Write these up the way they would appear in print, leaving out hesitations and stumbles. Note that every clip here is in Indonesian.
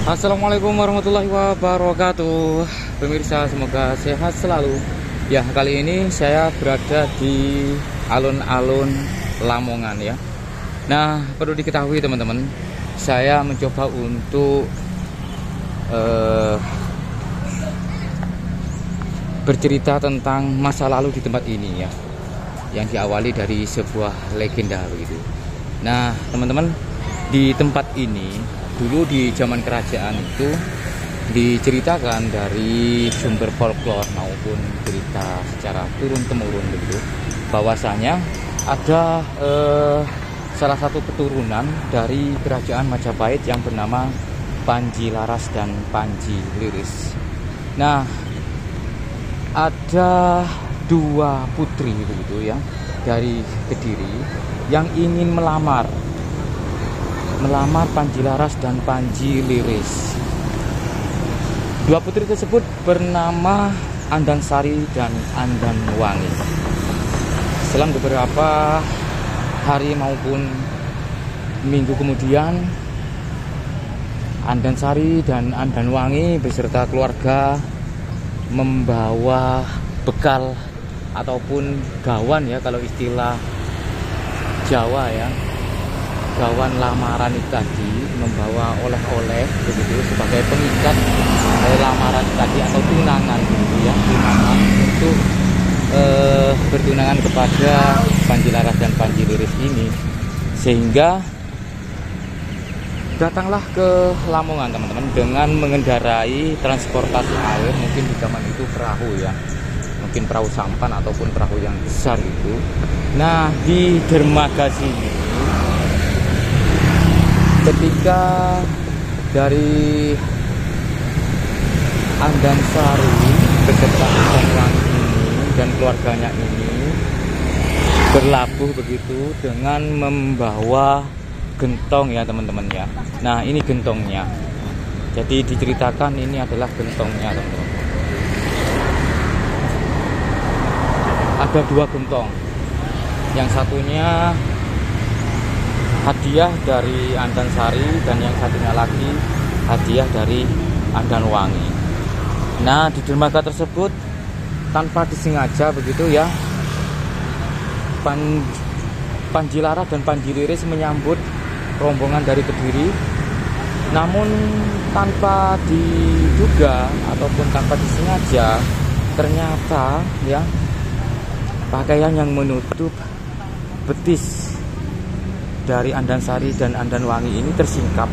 Assalamualaikum warahmatullahi wabarakatuh. Pemirsa, semoga sehat selalu. Ya, kali ini saya berada di alun-alun Lamongan ya. Nah, perlu diketahui teman-teman, saya mencoba untuk bercerita tentang masa lalu di tempat ini ya, yang diawali dari sebuah legenda begitu. Nah, teman-teman, di tempat ini dulu di zaman kerajaan itu diceritakan dari sumber folklore maupun cerita secara turun-temurun begitu, bahwasanya ada salah satu keturunan dari kerajaan Majapahit yang bernama Panji Laras dan Panji Liris. Nah, ada dua putri begitu ya dari Kediri yang ingin melamar Panji Laras dan Panji Liris. Dua putri tersebut bernama Andansari dan Andanwangi. Selang beberapa hari maupun minggu kemudian, Andansari dan Andanwangi beserta keluarga membawa bekal ataupun gawan ya, kalau istilah Jawa ya, gawan lamaran itu tadi, membawa oleh-oleh begitu sebagai pengikat lamaran tadi atau tunangan gitu ya, tunangan untuk bertunangan kepada Panji Laras dan Panji Liris ini. Sehingga datanglah ke Lamongan teman-teman dengan mengendarai transportasi air, mungkin di zaman itu perahu ya, mungkin perahu sampan ataupun perahu yang besar itu. Nah, di dermaga sini ketika dari Andansari beserta Andanwangi ini dan keluarganya ini berlabuh begitu dengan membawa gentong ya teman-teman ya. Nah, ini gentongnya. Jadi diceritakan ini adalah gentongnya teman-teman. Ada dua gentong. Yang satunya hadiah dari Andansari dan yang satunya lagi hadiah dari Andanwangi. Nah, di dermaga tersebut tanpa disengaja begitu ya, Panji Laras dan Panji Liris menyambut rombongan dari Kediri, namun tanpa diduga ataupun tanpa disengaja, ternyata ya pakaian yang menutup betis dari Andansari dan Andanwangi ini tersingkap,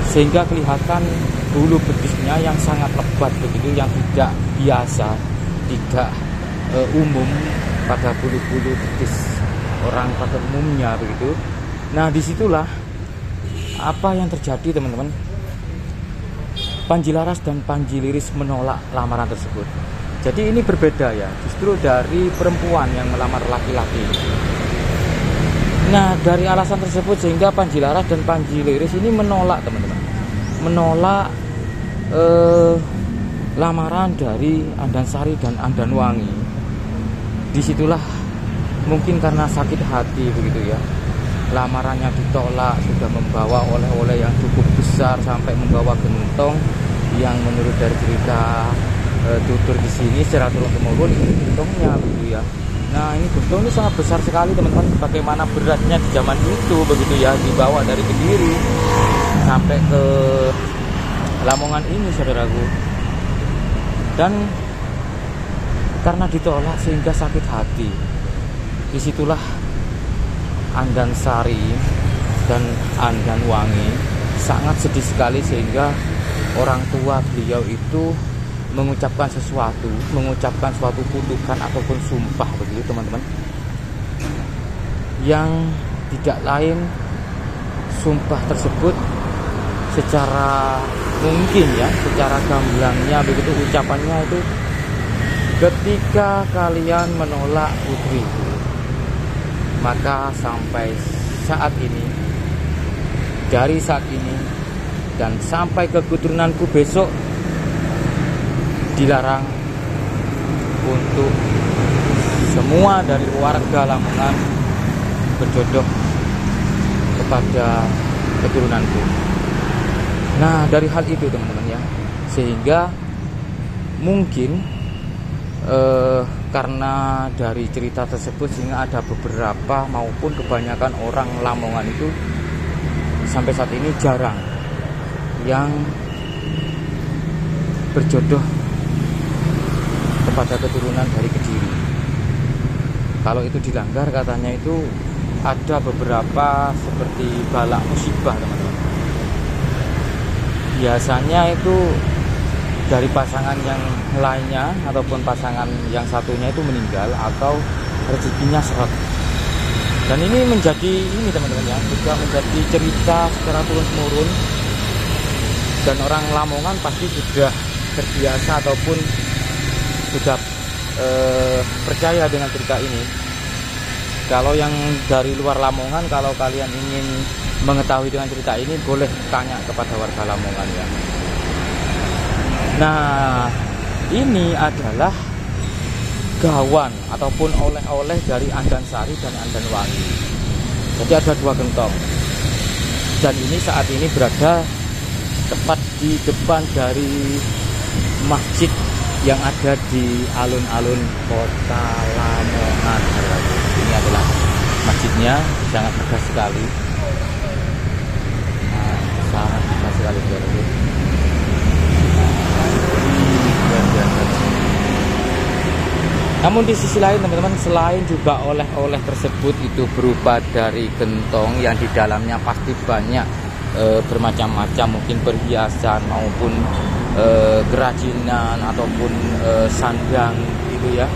sehingga kelihatan bulu betisnya yang sangat lebat begitu, yang tidak biasa, tidak umum pada bulu-bulu betis orang pada umumnya begitu. Nah, disitulah apa yang terjadi teman-teman. Panji Laras dan Panji Liris menolak lamaran tersebut. Jadi ini berbeda ya, justru dari perempuan yang melamar laki-laki. Nah, dari alasan tersebut sehingga Panji Laras dan Panji Liris ini menolak teman-teman, menolak lamaran dari Andansari dan Andanwangi. Disitulah mungkin karena sakit hati begitu ya, lamarannya ditolak, sudah membawa oleh-oleh yang cukup besar sampai membawa gentong yang menurut dari cerita tutur di sini secara turun-temurun ini gentongnya begitu ya. Nah, ini gentong ini sangat besar sekali teman-teman. Bagaimana beratnya di zaman itu begitu ya, dibawa dari Kediri sampai ke Lamongan ini saudaraku. Dan karena ditolak sehingga sakit hati. Disitulah Andansari dan Andanwangi sangat sedih sekali, sehingga orang tua beliau itu mengucapkan suatu kutukan ataupun sumpah begitu teman-teman, yang tidak lain sumpah tersebut secara mungkin ya, secara gamblangnya begitu ucapannya itu, ketika kalian menolak putriku, maka sampai saat ini, dari saat ini dan sampai ke keturunanku besok, dilarang untuk semua dari warga Lamongan berjodoh kepada keturunanku. Nah, dari hal itu teman-teman ya, sehingga mungkin karena dari cerita tersebut sehingga ada beberapa maupun kebanyakan orang Lamongan itu sampai saat ini jarang yang berjodoh kepada keturunan dari Kediri. Kalau itu dilanggar, katanya itu ada beberapa seperti balak musibah teman-teman. Biasanya itu dari pasangan yang lainnya ataupun pasangan yang satunya itu meninggal atau rezekinya seret. Dan ini menjadi teman-teman ya, juga menjadi cerita secara turun-temurun, dan orang Lamongan pasti sudah terbiasa ataupun sudah percaya dengan cerita ini. Kalau yang dari luar Lamongan, kalau kalian ingin mengetahui dengan cerita ini, boleh tanya kepada warga Lamongan ya. Nah, ini adalah gawan ataupun oleh-oleh dari Andansari dan Andanwangi. Jadi ada 2 gentong, dan ini saat ini berada tepat di depan dari masjid yang ada di alun-alun kota Lamongan. Ini adalah masjidnya, sangat megah sekali. Sangat megah sekali berarti. Namun di sisi lain teman-teman, selain juga oleh-oleh tersebut itu berupa dari gentong yang di dalamnya pasti banyak bermacam-macam, mungkin perhiasan maupun kerajinan ataupun sandang gitu ya,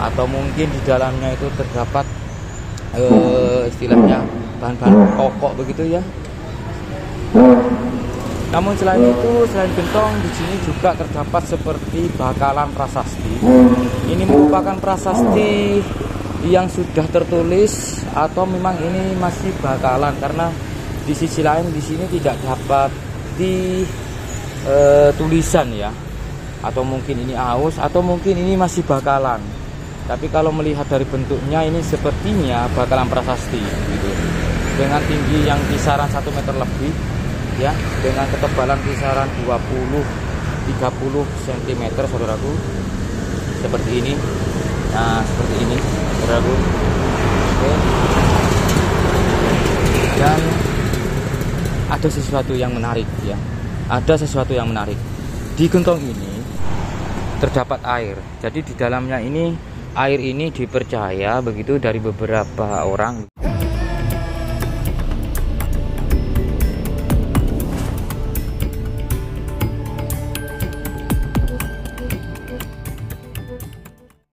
atau mungkin di dalamnya itu terdapat istilahnya bahan-bahan pokok begitu ya. Namun selain itu, selain gentong, di sini juga terdapat seperti bakalan prasasti. Ini merupakan prasasti yang sudah tertulis atau memang ini masih bakalan, karena di sisi lain di sini tidak dapat di tulisan ya, atau mungkin ini aus atau mungkin ini masih bakalan. Tapi kalau melihat dari bentuknya ini sepertinya bakalan prasasti gitu, dengan tinggi yang kisaran 1 meter lebih ya, dengan ketebalan kisaran 20-30 cm saudaraku, seperti ini. Nah, seperti ini saudaraku. Oke. Dan ada sesuatu yang menarik ya, ada sesuatu yang menarik di gentong ini. Terdapat air, jadi di dalamnya ini, air ini dipercaya begitu dari beberapa orang